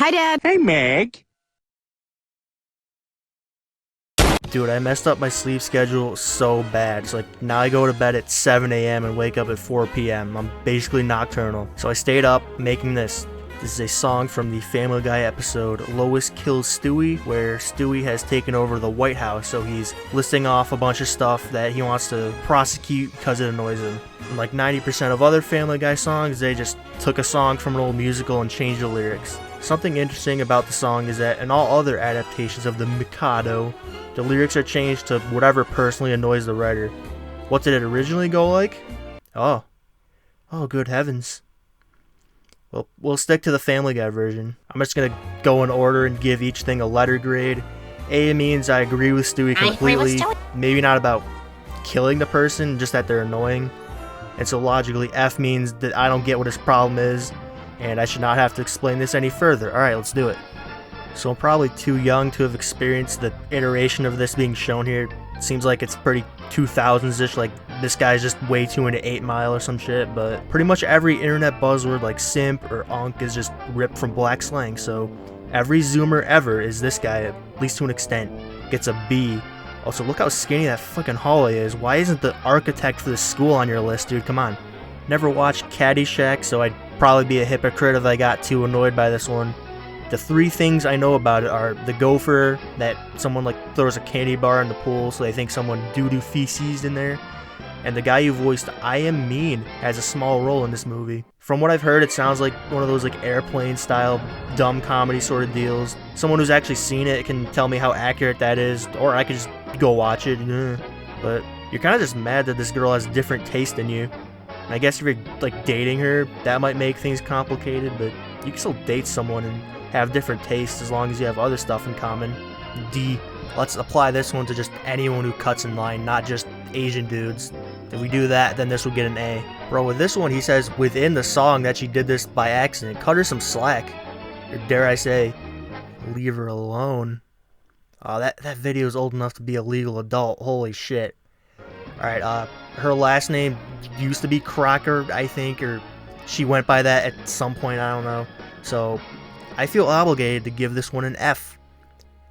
Hi, Dad. Hey, Meg. Dude, I messed up my sleep schedule so bad. It's like now I go to bed at 7 a.m. and wake up at 4 p.m. I'm basically nocturnal. So I stayed up making this. This is a song from the Family Guy episode Lois Kills Stewie, where Stewie has taken over the White House, so he's listing off a bunch of stuff that he wants to prosecute because it annoys him. And like 90% of other Family Guy songs, they just took a song from an old musical and changed the lyrics. Something interesting about the song is that in all other adaptations of The Mikado, the lyrics are changed to whatever personally annoys the writer. What did it originally go like? Oh, good heavens. Well, we'll stick to the Family Guy version. I'm just gonna go in order and give each thing a letter grade. A means I agree with Stewie completely. Maybe not about killing the person, just that they're annoying. And so logically, F means that I don't get what his problem is, and I should not have to explain this any further. Alright, let's do it. So I'm probably too young to have experienced the iteration of this being shown here. Seems like it's pretty 2000s-ish, like this guy's just way too into 8 Mile or some shit, but pretty much every internet buzzword like simp or unk is just ripped from black slang, so every zoomer ever is this guy, at least to an extent, gets a B. Also, look how skinny that fucking hallway is. Why isn't the architect for the school on your list, dude? Come on. Never watched Caddyshack, so I'd probably be a hypocrite if I got too annoyed by this one. The 3 things I know about it are the gopher, that someone like throws a candy bar in the pool so they think someone doo-doo feces in there, and the guy who voiced I Am Mean has a small role in this movie. From what I've heard, it sounds like one of those like airplane style dumb comedy sort of deals. Someone who's actually seen it can tell me how accurate that is, or I could just go watch it. But you're kind of just mad that this girl has different taste than you. And I guess if you're like dating her, that might make things complicated, but you can still date someone and have different tastes as long as you have other stuff in common. D. Let's apply this one to just anyone who cuts in line, not just Asian dudes. If we do that, then this will get an A. Bro, with this one, he says within the song that she did this by accident. Cut her some slack. Or dare I say, leave her alone. Oh, that video is old enough to be a legal adult. Holy shit. Alright, her last name used to be Crocker, I think, or she went by that at some point, I don't know. So I feel obligated to give this one an F.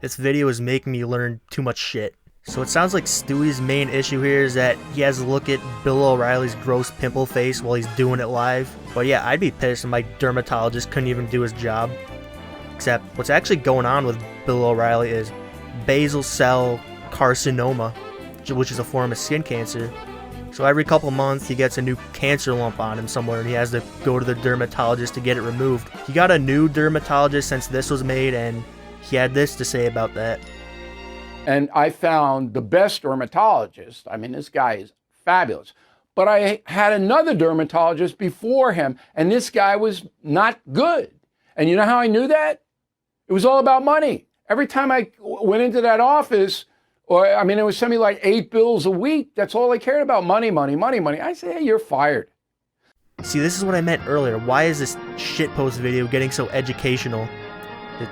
This video is making me learn too much shit. So it sounds like Stewie's main issue here is that he has to look at Bill O'Reilly's gross pimple face while he's doing it live. But yeah, I'd be pissed if my dermatologist couldn't even do his job. Except what's actually going on with Bill O'Reilly is basal cell carcinoma, which is a form of skin cancer. So every couple months he gets a new cancer lump on him somewhere and he has to go to the dermatologist to get it removed. He got a new dermatologist since this was made, and he had this to say about that. And I found the best dermatologist. I mean, this guy is fabulous. But I had another dermatologist before him, and this guy was not good. And you know how I knew that? It was all about money. Every time I went into that office, it was something like 8 bills a week. That's all I cared about. Money, money, money, money. I say, hey, you're fired. See, this is what I meant earlier. Why is this shitpost video getting so educational?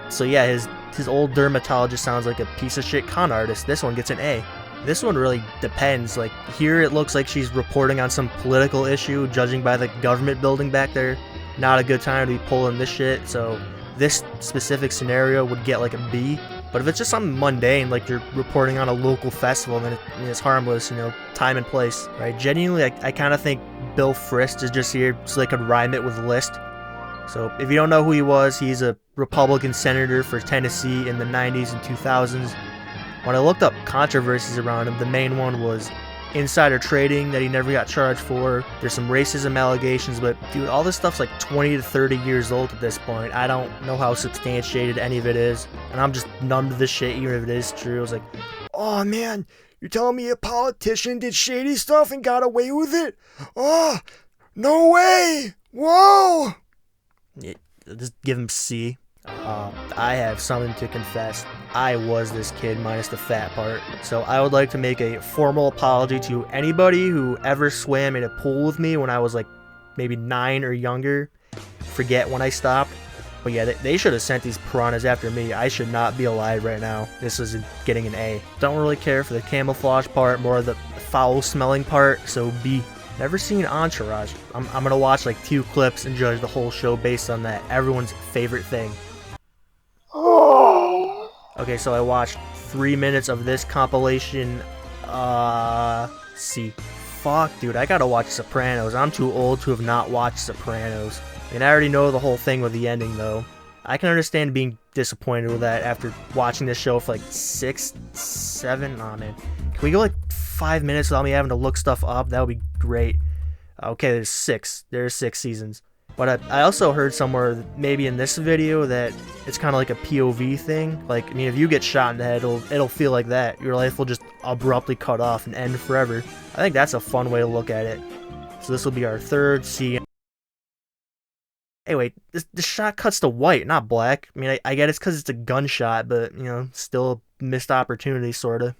So yeah, his old dermatologist sounds like a piece of shit con artist. This one gets an A. This one really depends. Like, here it looks like she's reporting on some political issue, judging by the government building back there. Not a good time to be pulling this shit, so this specific scenario would get like a B. But if it's just something mundane, like you're reporting on a local festival, then it's harmless, time and place, right? Genuinely, I kind of think Bill Frist is just here so they could rhyme it with list. So if you don't know who he was, he's a Republican senator for Tennessee in the 90s and 2000s. When I looked up controversies around him, the main one was insider trading that he never got charged for. There's some racism allegations, but dude, all this stuff's like 20 to 30 years old at this point. I don't know how substantiated any of it is, and I'm just numb to this shit even if it is true. I was like, oh man, you're telling me a politician did shady stuff and got away with it? Oh, no way! Whoa! Yeah, just give him C. I have something to confess. I was this kid minus the fat part. So I would like to make a formal apology to anybody who ever swam in a pool with me when I was like maybe 9 or younger. Forget when I stopped. But yeah, they should have sent these piranhas after me. I should not be alive right now. This is getting an A. Don't really care for the camouflage part, more the foul smelling part, so B. Never seen Entourage. I'm gonna watch like 2 clips and judge the whole show based on that. Everyone's favorite thing. Okay, so I watched 3 minutes of this compilation. See. Fuck, dude, I gotta watch Sopranos. I'm too old to have not watched Sopranos. And I already know the whole thing with the ending, though. I can understand being disappointed with that after watching this show for like 6, 7. Aw, man. Can we go like 5 minutes without me having to look stuff up? That would be great. Okay, there's 6. There's 6 seasons. But I also heard somewhere, maybe in this video, that it's kind of like a POV thing. Like, I mean, if you get shot in the head, it'll feel like that. Your life will just abruptly cut off and end forever. I think that's a fun way to look at it. So this will be our third scene. Hey, wait, this shot cuts to white, not black. I mean, I get it's because it's a gunshot, but, you know, still a missed opportunity, sorta.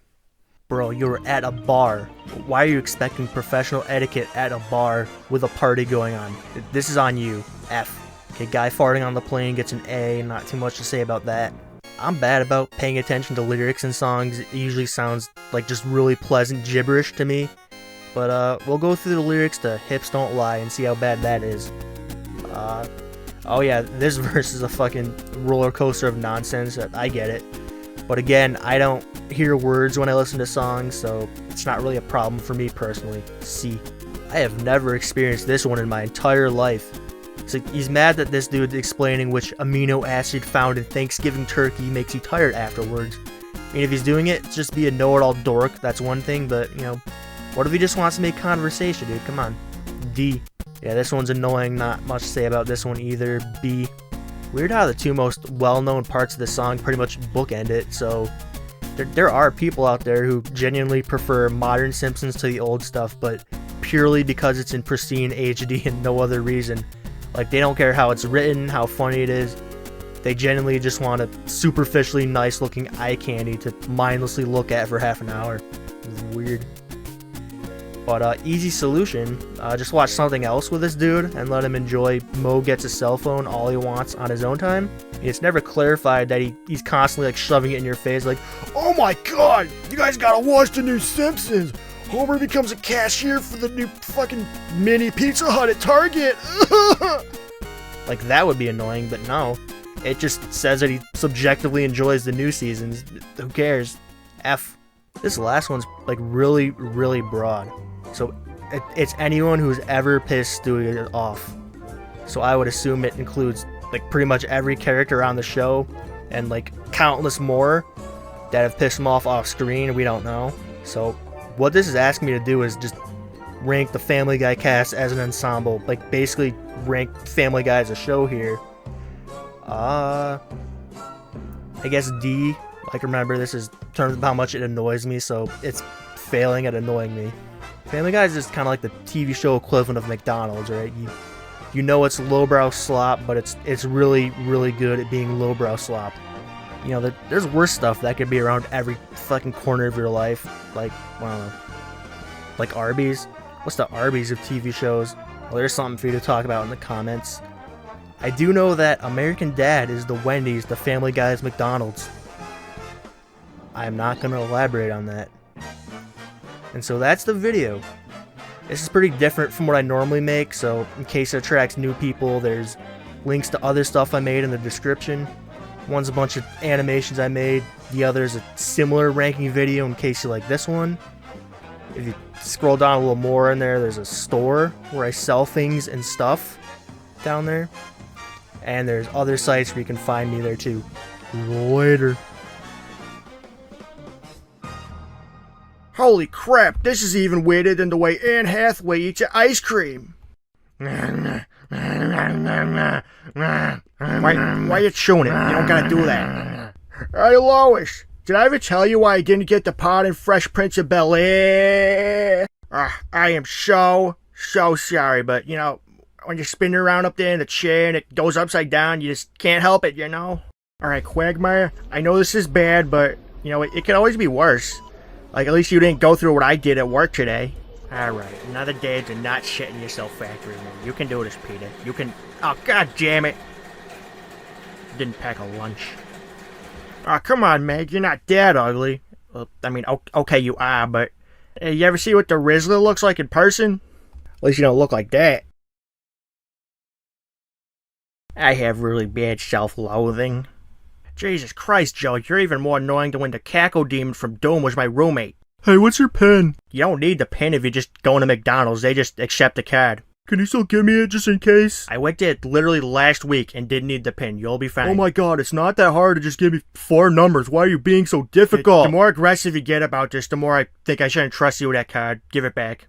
Bro, you're at a bar. Why are you expecting professional etiquette at a bar with a party going on? This is on you. F. Okay, guy farting on the plane gets an A. Not too much to say about that. I'm bad about paying attention to lyrics in songs. It usually sounds like just really pleasant gibberish to me. But we'll go through the lyrics to Hips Don't Lie and see how bad that is. Oh yeah, this verse is a fucking roller coaster of nonsense. I get it. But again, I don't hear words when I listen to songs, so it's not really a problem for me personally. See, I have never experienced this one in my entire life. So he's mad that this dude's explaining which amino acid found in Thanksgiving turkey makes you tired afterwards. I mean, if he's doing it, just be a know-it-all dork, that's one thing, but, you know, what if he just wants to make conversation, dude? Come on. D. Yeah, this one's annoying, not much to say about this one either. B. Weird how the two most well-known parts of the song pretty much bookend it, so there are people out there who genuinely prefer modern Simpsons to the old stuff, but purely because it's in pristine HD and no other reason. Like, they don't care how it's written, how funny it is. They genuinely just want a superficially nice-looking eye candy to mindlessly look at for half an hour. It's weird. But easy solution, just watch something else with this dude and let him enjoy Mo Gets a Cell Phone all he wants on his own time. It's never clarified that he's constantly like shoving it in your face like, oh my god, you guys gotta watch the new Simpsons. Homer becomes a cashier for the new fucking mini Pizza Hut at Target. Like, that would be annoying, but no. It just says that he subjectively enjoys the new seasons. Who cares? F. This last one's like really, really broad. So it's anyone who's ever pissed Stewie off. So I would assume it includes like pretty much every character on the show and like countless more that have pissed him off screen. We don't know. So what this is asking me to do is just rank the Family Guy cast as an ensemble. Like, basically rank Family Guy as a show here. I guess D. Like, remember, this is in terms of how much it annoys me, so it's failing at annoying me. Family Guy is just kind of like the TV show equivalent of McDonald's, right? You know it's lowbrow slop, but it's really, really good at being lowbrow slop. You know, there's worse stuff that could be around every fucking corner of your life. Like, I don't know. Like Arby's? What's the Arby's of TV shows? Well, there's something for you to talk about in the comments. I do know that American Dad is the Wendy's, the Family Guy's McDonald's. I'm not going to elaborate on that. And so that's the video. This is pretty different from what I normally make, so in case it attracts new people, there's links to other stuff I made in the description. One's a bunch of animations I made, the other's a similar ranking video in case you like this one. If you scroll down a little more in there, there's a store where I sell things and stuff down there. And there's other sites where you can find me there too. Later. Holy crap, this is even weirder than the way Anne Hathaway eats her ice cream. Why are you chewing it? You don't gotta do that. Hey Lois, did I ever tell you why I didn't get the part in Fresh Prince of Bel-Air? I am so sorry, but you know, when you're spinning around up there in the chair and it goes upside down, you just can't help it, you know? Alright, Quagmire, I know this is bad, but, you know, it could always be worse. Like, at least you didn't go through what I did at work today. Alright, another day to not shit in yourself factory, man. You can do this, Peter. You can... Oh, god damn it! Didn't pack a lunch. Oh, come on, Meg. You're not that ugly. Well, I mean, okay, you are, but... you ever see what the Rizzler looks like in person? At least you don't look like that. I have really bad self-loathing. Jesus Christ, Joe, you're even more annoying than when the cackle demon from Doom was my roommate. Hey, what's your PIN? You don't need the PIN if you just go into McDonald's. They just accept the card. Can you still give me it just in case? I went to it literally last week and didn't need the PIN. You'll be fine. Oh my god, it's not that hard to just give me 4 numbers. Why are you being so difficult? The more aggressive you get about this, the more I think I shouldn't trust you with that card. Give it back.